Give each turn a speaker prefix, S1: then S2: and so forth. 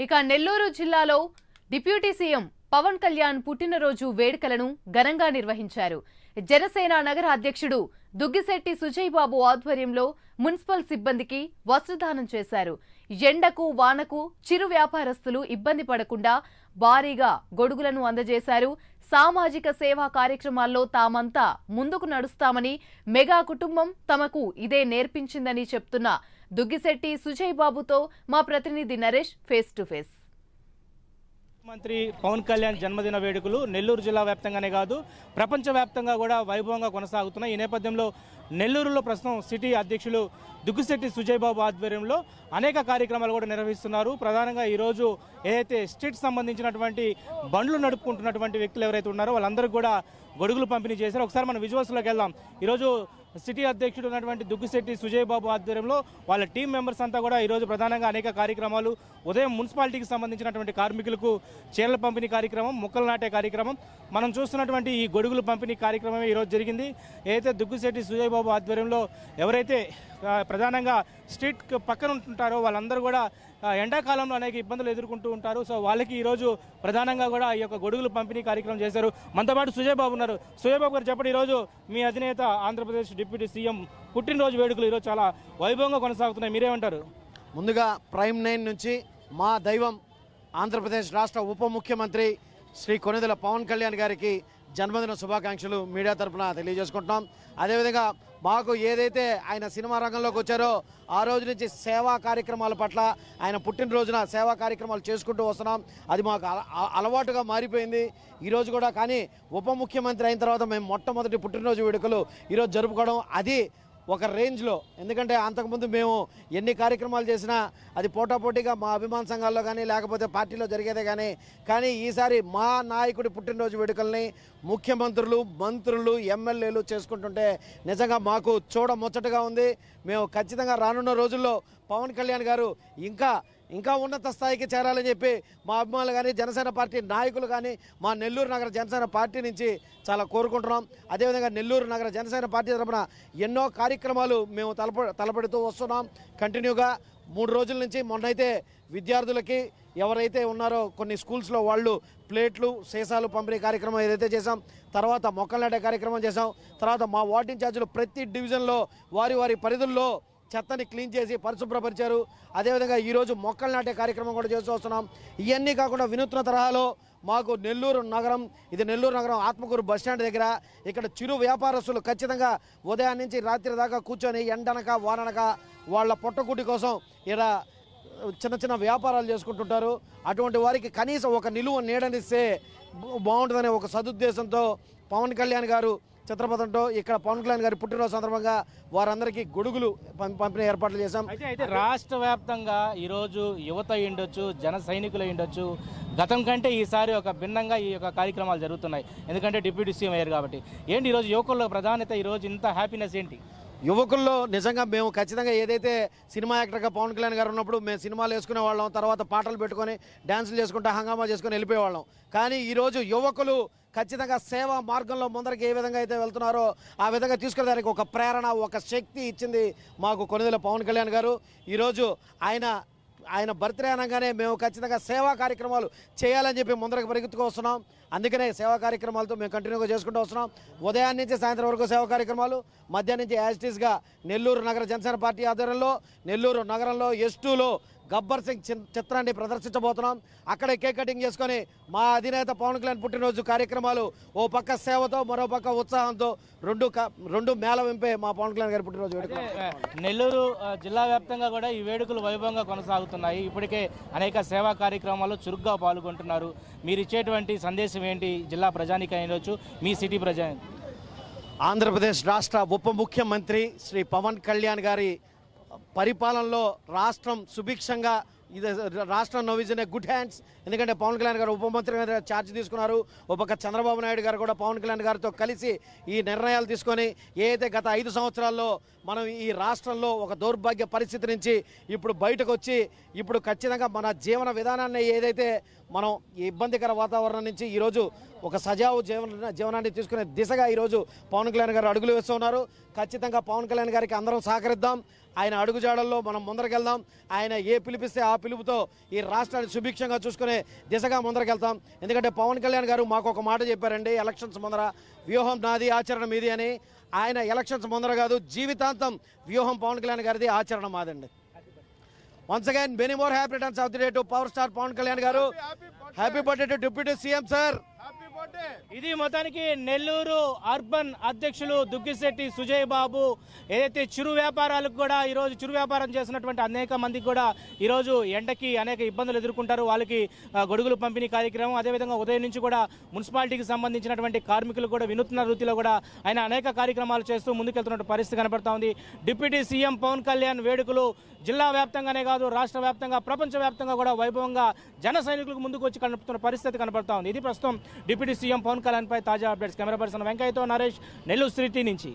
S1: ఇక నెల్లూరు జిల్లాలో deputy CM Pawan Kalyan పుట్టినరోజు వేడుకలను ఘనంగా నిర్వహించారు. జనసేన నగర అధ్యక్షుడు దుగ్గిశెట్టి సుజయ్ బాబు ఆధ్వర్యంలో మున్సిపల్ సిబ్బందికి వస్త్రదానం చేశారు. ఎండకు వానకు చిరు వ్యాపారస్తులు ఇబ్బంది పడకుండా భారీగా గొడుగులను అందజేశారు. సామాజిక సేవా కార్యక్రమాల్లో తామంతా ముందుకు నడుస్తామని, మెగా కుటుంబం తమకు ఇదే నేర్పించిందని చెప్తున్న దుగ్గిశెట్టి సుజయ్ బాబుతో మా ప్రతినిధి నరేష్ ఫేస్ టు ఫేస్.
S2: మంత్రి పవన్ కళ్యాణ్ జన్మదిన వేడుకలు నెల్లూరు జిల్లా వ్యాప్తంగానే కాదు ప్రపంచవ్యాప్తంగా కూడా వైభవంగా కొనసాగుతున్నాయి. ఈ నేపథ్యంలో నెల్లూరులో ప్రస్తుతం సిటీ అధ్యక్షులు దుగ్గిశెట్టి సుజయ్ బాబు ఆధ్వర్యంలో అనేక కార్యక్రమాలు కూడా నిర్వహిస్తున్నారు. ప్రధానంగా ఈరోజు ఏదైతే స్ట్రీట్ సంబంధించినటువంటి బండ్లు నడుపుకుంటున్నటువంటి వ్యక్తులు ఎవరైతే ఉన్నారో వాళ్ళందరికీ కూడా గొడుగులు పంపిణీ చేశారు. ఒకసారి మనం విజువల్స్లోకి వెళ్దాం. ఈరోజు సిటీ అధ్యక్షుడు ఉన్నటువంటి దుగ్గిశెట్టి సుజయ్ బాబు ఆధ్వర్యంలో వాళ్ళ టీం మెంబర్స్ అంతా కూడా ఈరోజు ప్రధానంగా అనేక కార్యక్రమాలు, ఉదయం మున్సిపాలిటీకి సంబంధించినటువంటి కార్మికులకు చీరల పంపిణీ కార్యక్రమం, మొక్కలు నాటే కార్యక్రమం, మనం చూస్తున్నటువంటి ఈ గొడుగులు పంపిణీ కార్యక్రమమే ఈరోజు జరిగింది. ఏదైతే దుగ్గిశెట్టి సుజయ్ బాబు ఆధ్వర్యంలో ఎవరైతే ప్రధానంగా స్ట్రీట్ పక్కన ఉంటుంటారో వాళ్ళందరూ కూడా ఎండాకాలంలో అనేక ఇబ్బందులు ఎదుర్కొంటూ ఉంటారు. సో వాళ్ళకి ఈరోజు ప్రధానంగా కూడా ఈ యొక్క గొడుగులు పంపిణీ కార్యక్రమం చేశారు. మనతో పాటు సుజయ్ బాబు ఉన్నారు. సుజయ్ బాబు గారు చెప్పండి, ఈరోజు మీ అధినేత ఆంధ్రప్రదేశ్ డిప్యూటీ సీఎం పుట్టినరోజు వేడుకలు ఈరోజు చాలా వైభవంగా కొనసాగుతున్నాయి, మీరేమంటారు?
S3: ముందుగా ప్రైమ్ 9 నుంచి మా దైవం ఆంధ్రప్రదేశ్ రాష్ట్ర ఉప ముఖ్యమంత్రి శ్రీ కొనిదెల పవన్ కళ్యాణ్ గారికి జన్మదిన శుభాకాంక్షలు మీడియా తరఫున తెలియజేసుకుంటున్నాం. అదేవిధంగా మాకు ఏదైతే ఆయన సినిమా రంగంలోకి వచ్చారో ఆ రోజు నుంచి సేవా కార్యక్రమాల పట్ల, ఆయన పుట్టినరోజున సేవా కార్యక్రమాలు చేసుకుంటూ వస్తున్నాం. అది మాకు అలవాటుగా మారిపోయింది ఈరోజు కూడా. కానీ ఉప ముఖ్యమంత్రి అయిన తర్వాత మేము మొట్టమొదటి పుట్టినరోజు వేడుకలు ఈరోజు జరుపుకోవడం అది ఒక రేంజ్లో. ఎందుకంటే అంతకుముందు మేము ఎన్ని కార్యక్రమాలు చేసినా అది పోటాపోటీగా మా అభిమాన సంఘాల్లో కానీ లేకపోతే పార్టీలో జరిగేదే కానీ ఈసారి మా నాయకుడి పుట్టినరోజు వేడుకల్ని ముఖ్యమంత్రులు, మంత్రులు, ఎమ్మెల్యేలు చేసుకుంటుంటే నిజంగా మాకు చూడముచ్చటగా ఉంది. మేము ఖచ్చితంగా రానున్న రోజుల్లో పవన్ కళ్యాణ్ గారు ఇంకా ఉన్నత స్థాయికి చేరాలని చెప్పి మా అభిమానులు కానీ, జనసేన పార్టీ నాయకులు కానీ, మా నెల్లూరు నగర జనసేన పార్టీ నుంచి చాలా కోరుకుంటున్నాం. అదేవిధంగా నెల్లూరు నగర జనసేన పార్టీ తరఫున ఎన్నో కార్యక్రమాలు మేము తలపెడుతూ వస్తున్నాం కంటిన్యూగా. 3 రోజుల నుంచి మొన్నైతే విద్యార్థులకి ఎవరైతే ఉన్నారో కొన్ని స్కూల్స్లో వాళ్ళు ప్లేట్లు, సీసాలు పంపిణీ కార్యక్రమం ఏదైతే చేసాం, తర్వాత మొక్కలు నాటే కార్యక్రమం చేసాం, తర్వాత మా వార్డు ఇన్ఛార్జీలు ప్రతి డివిజన్లో వారి పరిధుల్లో చెత్తని క్లీన్ చేసి పరిశుభ్రపరిచారు. అదేవిధంగా ఈరోజు మొక్కలు నాటే కార్యక్రమం కూడా చేస్తూ వస్తున్నాం. ఇవన్నీ కాకుండా వినూత్న తరహాలో మాకు నెల్లూరు నగరం ఆత్మకూరు బస్టాండ్ దగ్గర ఇక్కడ చిరు వ్యాపారస్తులు ఖచ్చితంగా ఉదయం నుంచి రాత్రి దాకా కూర్చొని ఎండనక వాననక వాళ్ళ పొట్టకూటి కోసం ఇలా చిన్న వ్యాపారాలు చేసుకుంటుంటారు. అటువంటి వారికి కనీసం ఒక నిలువ నీడనిస్తే బాగుంటుందనే ఒక సదుద్దేశంతో పవన్ కళ్యాణ్ గారు చిత్రపథంతో ఇక్కడ పవన్ కళ్యాణ్ గారి పుట్టినరోజు సందర్భంగా వారందరికీ గొడుగులు పంపిణీ ఏర్పాట్లు చేశాం.
S2: అయితే రాష్ట్ర వ్యాప్తంగా ఈరోజు యువత ఉండొచ్చు, జన సైనికులు ఉండొచ్చు, గతం కంటే ఈసారి ఒక భిన్నంగా ఈ యొక్క కార్యక్రమాలు జరుగుతున్నాయి. ఎందుకంటే డిప్యూటీ సీఎం అయ్యారు కాబట్టి. ఏంటి ఈరోజు యువకుల్లో ప్రాధాన్యత, ఈరోజు ఇంత హ్యాపీనెస్ ఏంటి?
S3: యువకుల్లో నిజంగా మేము ఖచ్చితంగా ఏదైతే సినిమా యాక్టర్గా పవన్ కళ్యాణ్ గారు ఉన్నప్పుడు మేము సినిమాలు వేసుకునే వాళ్ళం, తర్వాత పాటలు పెట్టుకొని డ్యాన్సులు చేసుకుంటూ హంగామా చేసుకొని వెళ్ళిపోయేవాళ్ళం. కానీ ఈరోజు యువకులు ఖచ్చితంగా సేవా మార్గంలో ముందరికి ఏ విధంగా అయితే వెళ్తున్నారో ఆ విధంగా తీసుకెళ్ళడానికి ఒక ప్రేరణ, ఒక శక్తి ఇచ్చింది మాకు కొనిదెల పవన్ కళ్యాణ్ గారు. ఈరోజు ఆయన బర్త్డే అనగానే మేము ఖచ్చితంగా సేవా కార్యక్రమాలు చేయాలని చెప్పి ముందరకు పరిగెత్తుకు వస్తున్నాం. అందుకనే సేవా కార్యక్రమాలతో మేము కంటిన్యూగా చేసుకుంటూ వస్తున్నాం. ఉదయం నుంచి సాయంత్రం వరకు సేవా కార్యక్రమాలు, మధ్యాహ్నం నుంచి యాజిటీస్గా నెల్లూరు నగర జనసేన పార్టీ ఆధ్వర్యంలో నెల్లూరు నగరంలో S2లో గబ్బర్ సింగ్ చిత్రాన్ని ప్రదర్శించబోతున్నాం. అక్కడే కేక్ కటింగ్ చేసుకొని మా అధినేత పవన్ కళ్యాణ్ పుట్టినరోజు కార్యక్రమాలు ఓ పక్క సేవతో మరో పక్క ఉత్సాహంతో రెండు మేళ వింపే మా పవన్ కళ్యాణ్ గారి పుట్టినరోజు వేడుక.
S2: నెల్లూరు జిల్లా వ్యాప్తంగా కూడా ఈ వేడుకలు వైభవంగా కొనసాగుతున్నాయి. ఇప్పటికే అనేక సేవా కార్యక్రమాల్లో చురుగ్గా పాల్గొంటున్నారు. మీరు ఇచ్చేటువంటి సందేశం ఏంటి జిల్లా ప్రజానికి అయినవచ్చు, మీ సిటీ ప్రజా?
S3: ఆంధ్రప్రదేశ్ రాష్ట్ర ఉప ముఖ్యమంత్రి శ్రీ పవన్ కళ్యాణ్ గారి పరిపాలనలో రాష్ట్రం సుభిక్షంగా, ఇది రాష్ట్రం now is in a good hands. ఎందుకంటే పవన్ కళ్యాణ్ గారు ఉప ముఖ్యమంత్రి గారు ఛార్జ్ తీసుకున్నారు. ఒక పక్క చంద్రబాబు నాయుడు గారు కూడా పవన్ కళ్యాణ్ గారితో కలిసి ఈ నిర్ణయాలు తీసుకొని ఏదైతే గత 5 సంవత్సరాల్లో మనం ఈ రాష్ట్రంలో ఒక దౌర్భాగ్య పరిస్థితి నుంచి ఇప్పుడు బయటకు వచ్చి ఇప్పుడు ఖచ్చితంగా మన జీవన విధానాన్ని ఏదైతే మనం ఈ ఇబ్బందికర వాతావరణం నుంచి ఈరోజు ఒక సజావు జీవనాన్ని తీసుకునే దిశగా ఈరోజు పవన్ కళ్యాణ్ గారు అడుగులు వేస్తున్నారు. ఖచ్చితంగా పవన్ కళ్యాణ్ గారికి అందరం సహకరిద్దాం. ఆయన అడుగుజాడల్లో మనం ముందరకెళ్దాం. ఆయన ఏ పిలిపిస్తే ఆ పిలుపుతో ఈ రాష్ట్రాన్ని సుభిక్షంగా చూసుకునే దిశగా ముందరకెళ్తాం. ఎందుకంటే పవన్ కళ్యాణ్ గారు మాకు ఒక మాట చెప్పారండి, ఎలక్షన్స్ ముందర వ్యూహం నాది ఆచరణ మీది అని. ఆయన ఎలక్షన్స్ ముందర కాదు, జీవితాంతం వ్యూహం పవన్ కళ్యాణ్ గారిది, ఆచరణ మాదండి. Once again many more happy returns of the day to power star Pawan Kalyan garu. Happy birthday to deputy CM sir.
S2: ఇది మొత్తానికి నెల్లూరు అర్బన్ అధ్యక్షులు దుగ్గిశెట్టి సుజయ్ బాబు ఏదైతే చిరు వ్యాపారాలకు కూడా ఈరోజు చిరు వ్యాపారం చేసినటువంటి అనేక మందికి కూడా ఈరోజు ఎండకి అనేక ఇబ్బందులు ఎదుర్కొంటారు. వాళ్ళకి గొడుగులు పంపిణీ కార్యక్రమం, అదేవిధంగా ఉదయం నుంచి కూడా మున్సిపాలిటీకి సంబంధించినటువంటి కార్మికులు కూడా వినూత్న వృత్తిలో కూడా ఆయన అనేక కార్యక్రమాలు చేస్తూ ముందుకెళ్తున్న పరిస్థితి కనబడతా ఉంది. డిప్యూటీ సీఎం పవన్ కళ్యాణ్ వేడుకలు జిల్లా వ్యాప్తంగానే కాదు, రాష్ట్ర వ్యాప్తంగా, ప్రపంచ వ్యాప్తంగా కూడా వైభవంగా జన సైనికులకు ముందుకు వచ్చి కనబడుతున్న పరిస్థితి కనబడతా ఉంది. ఇది ప్రస్తుతం డిప్యూటీ సీఎం పవన్ కళ్యాణ్ పై తాజా అప్డేట్స్. కెమెరా పర్సన్ వెంకయ్యతో నరేష్, నెల్లూరు సిటీ నుంచి.